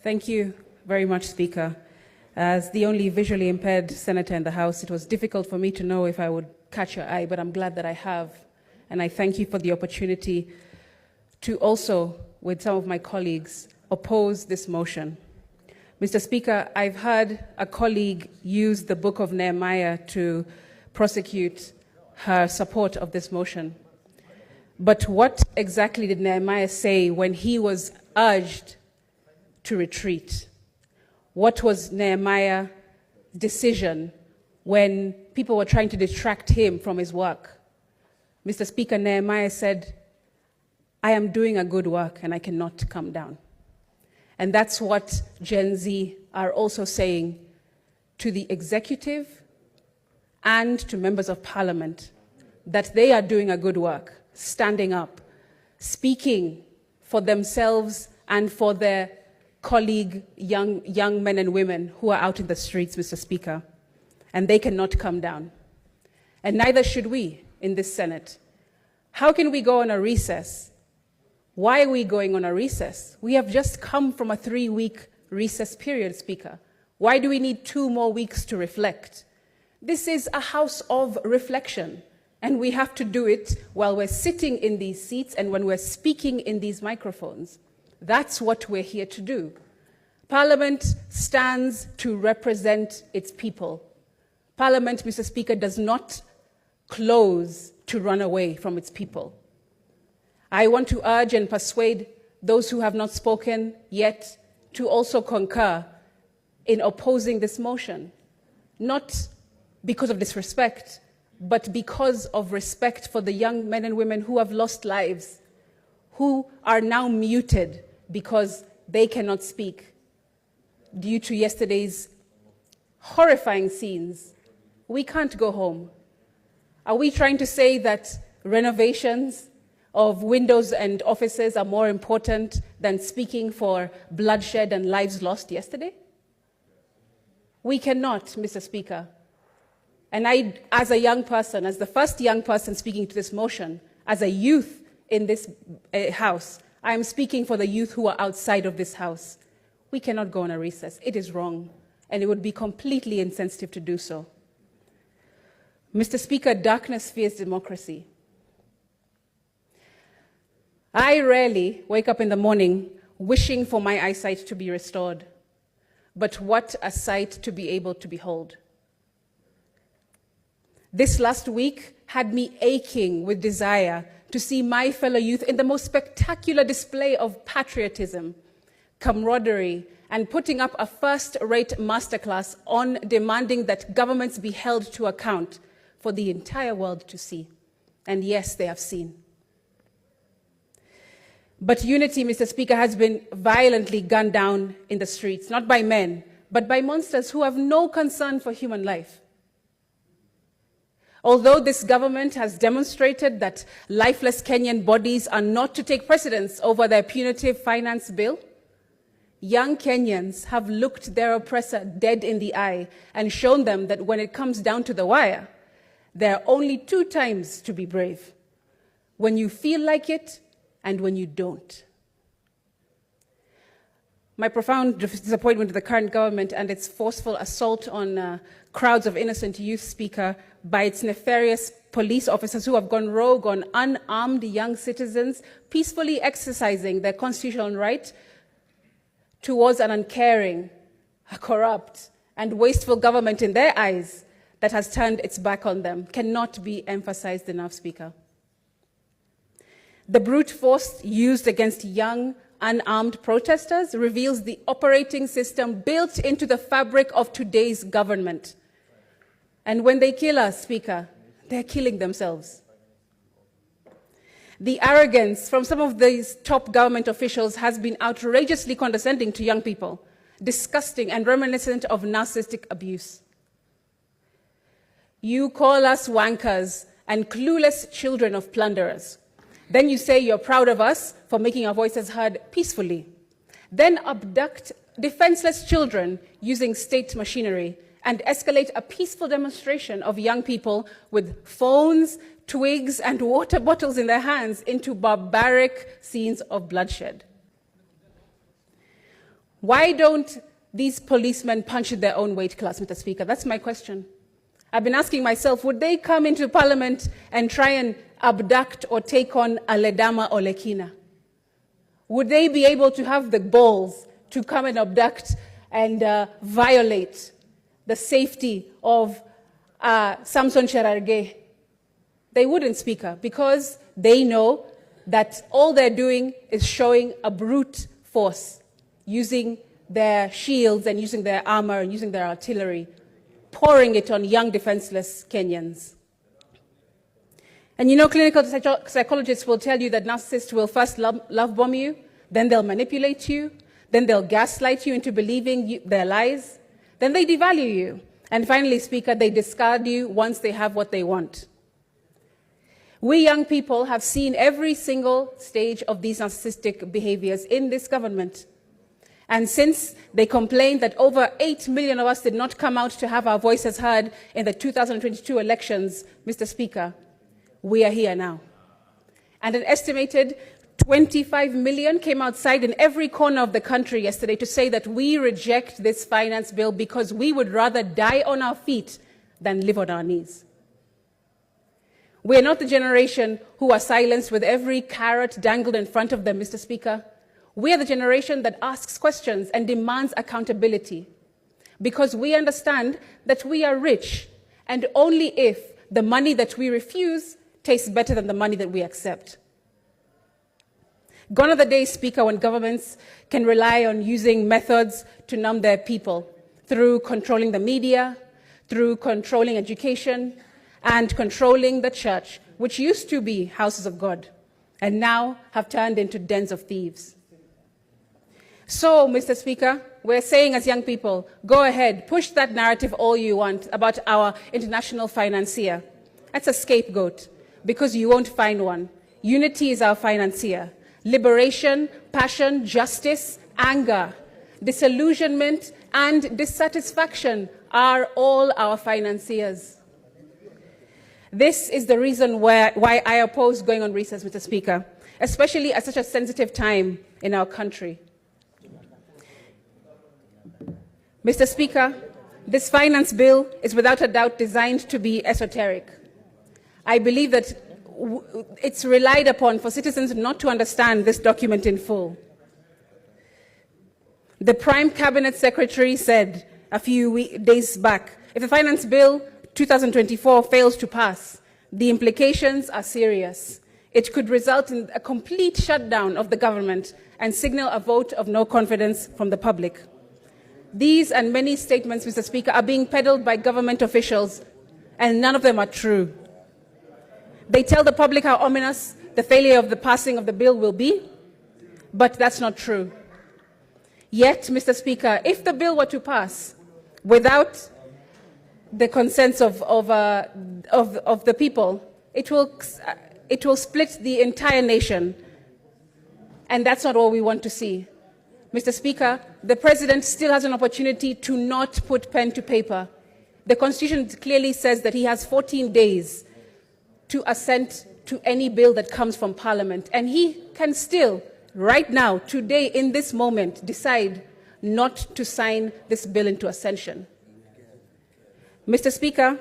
Thank you very much, Speaker. As the only visually impaired senator in the House, it was difficult for me to know if I would catch your eye, but I'm glad that I have. And I thank you for the opportunity to also, with some of my colleagues, oppose this motion. Mr. Speaker, I've heard a colleague use the book of Nehemiah to prosecute her support of this motion. But what exactly did Nehemiah say when he was urged to retreat? What was Nehemiah's decision when people were trying to distract him from his work? Mr. Speaker, Nehemiah said, I am doing a good work and I cannot come down. And that's what Gen Z are also saying to the executive and to members of parliament, that they are doing a good work, standing up, speaking for themselves and for their colleague young men and women who are out in the streets, Mr. Speaker, and they cannot come down. And neither should we in this Senate. How can we go on a recess? Why are we going on a recess? We have just come from a 3-week recess period, Speaker. Why do we need 2 more weeks to reflect? This is a house of reflection, and we have to do it while we're sitting in these seats and when we're speaking in these microphones. That's what we're here to do. Parliament stands to represent its people. Parliament, Mr. Speaker, does not close to run away from its people. I want to urge and persuade those who have not spoken yet to also concur in opposing this motion, not because of disrespect, but because of respect for the young men and women who have lost lives, who are now muted because they cannot speak due to yesterday's horrifying scenes. We can't go home. Are we trying to say that renovations of windows and offices are more important than speaking for bloodshed and lives lost yesterday? We cannot, Mr. Speaker. And I, as a young person, as the first young person speaking to this motion, as a youth in this House, I am speaking for the youth who are outside of this House. We cannot go on a recess. It is wrong, and it would be completely insensitive to do so. Mr. Speaker, darkness fears democracy. I rarely wake up in the morning wishing for my eyesight to be restored, but what a sight to be able to behold. This last week had me aching with desire to see my fellow youth in the most spectacular display of patriotism, camaraderie, and putting up a first-rate masterclass on demanding that governments be held to account for the entire world to see. And yes, they have seen. But unity, Mr. Speaker, has been violently gunned down in the streets, not by men, but by monsters who have no concern for human life. Although this government has demonstrated that lifeless Kenyan bodies are not to take precedence over their punitive finance bill, young Kenyans have looked their oppressor dead in the eye and shown them that when it comes down to the wire, there are only 2 times to be brave: when you feel like it and when you don't. My profound disappointment with the current government and its forceful assault on crowds of innocent youth, Speaker, by its nefarious police officers who have gone rogue on unarmed young citizens peacefully exercising their constitutional right towards an uncaring, a corrupt, and wasteful government in their eyes that has turned its back on them, cannot be emphasized enough, Speaker. The brute force used against young, unarmed protesters reveals the operating system built into the fabric of today's government. And when they kill us, Speaker, they're killing themselves. The arrogance from some of these top government officials has been outrageously condescending to young people, disgusting and reminiscent of narcissistic abuse. You call us wankers and clueless children of plunderers. Then you say you're proud of us for making our voices heard peacefully. Then abduct defenseless children using state machinery and escalate a peaceful demonstration of young people with phones, twigs, and water bottles in their hands into barbaric scenes of bloodshed. Why don't these policemen punch in their own weight class, Mr. Speaker? That's my question. I've been asking myself, would they come into Parliament and try and abduct or take on Aledama or Lekina? Would they be able to have the balls to come and abduct and violate the safety of Samson Cherargei? They wouldn't, Speaker, because they know that all they're doing is showing a brute force, using their shields and using their armor and using their artillery, pouring it on young defenseless Kenyans. And you know, clinical psychologists will tell you that narcissists will first love bomb you, then they'll manipulate you, then they'll gaslight you into believing their lies, then they devalue you, and finally, Speaker, they discard you once they have what they want. We young people have seen every single stage of these narcissistic behaviors in this government. And since they complained that over 8 million of us did not come out to have our voices heard in the 2022 elections, Mr. Speaker, we are here now. And an estimated 25 million came outside in every corner of the country yesterday to say that we reject this finance bill because we would rather die on our feet than live on our knees. We are not the generation who are silenced with every carrot dangled in front of them, Mr. Speaker. We are the generation that asks questions and demands accountability because we understand that we are rich, and only if the money that we refuse tastes better than the money that we accept. Gone are the days, Speaker, when governments can rely on using methods to numb their people through controlling the media, through controlling education, and controlling the church, which used to be houses of God, and now have turned into dens of thieves. So, Mr. Speaker, we're saying as young people, go ahead, push that narrative all you want about our international financier. That's a scapegoat, because you won't find one. Unity is our financier. Liberation, passion, justice, anger, disillusionment, and dissatisfaction are all our financiers. This is the reason why I oppose going on recess, Mr. Speaker, especially at such a sensitive time in our country. Mr. Speaker, this finance bill is without a doubt designed to be esoteric. I believe that it's relied upon for citizens not to understand this document in full. The Prime Cabinet Secretary said a few days back, if the finance bill 2024 fails to pass, the implications are serious. It could result in a complete shutdown of the government and signal a vote of no confidence from the public. These and many statements, Mr. Speaker, are being peddled by government officials, and none of them are true. They tell the public how ominous the failure of the passing of the bill will be, but that's not true. Yet, Mr. Speaker, if the bill were to pass without the consent of the people, it will split the entire nation, and that's not all we want to see. Mr. Speaker, the President still has an opportunity to not put pen to paper. The Constitution clearly says that he has 14 days to assent to any bill that comes from Parliament, and he can still, right now, today, in this moment, decide not to sign this bill into ascension. Mr. Speaker,